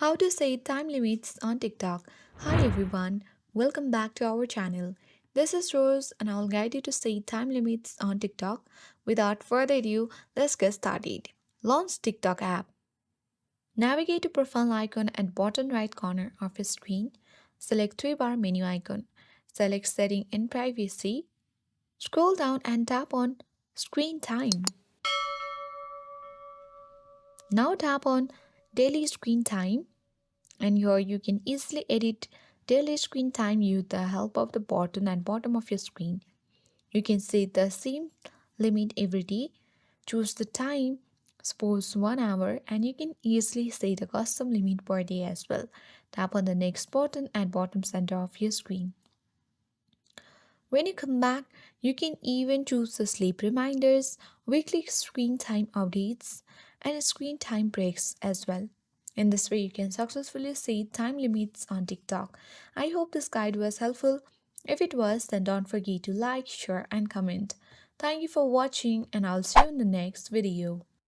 How to set time limits on TikTok. Hi everyone, welcome back to our channel. This is Rose and I'll guide you to set time limits on TikTok. Without further ado, let's get started. Launch TikTok app. Navigate to profile icon at bottom right corner of your screen. Select three bar menu icon. Select setting and privacy. Scroll down and tap on screen time. Now tap on daily screen time. And here you can easily edit daily screen time with the help of the button at bottom of your screen. You can set the same limit every day, choose the time, suppose 1 hour, and you can easily set a custom limit per day as well. Tap on the next button at bottom center of your screen. When you come back, you can even choose the sleep reminders, weekly screen time updates, and screen time breaks as well. In this way, you can successfully set time limits on TikTok. I hope this guide was helpful. If it was, then don't forget to like, share, and comment. Thank you for watching, and I'll see you in the next video.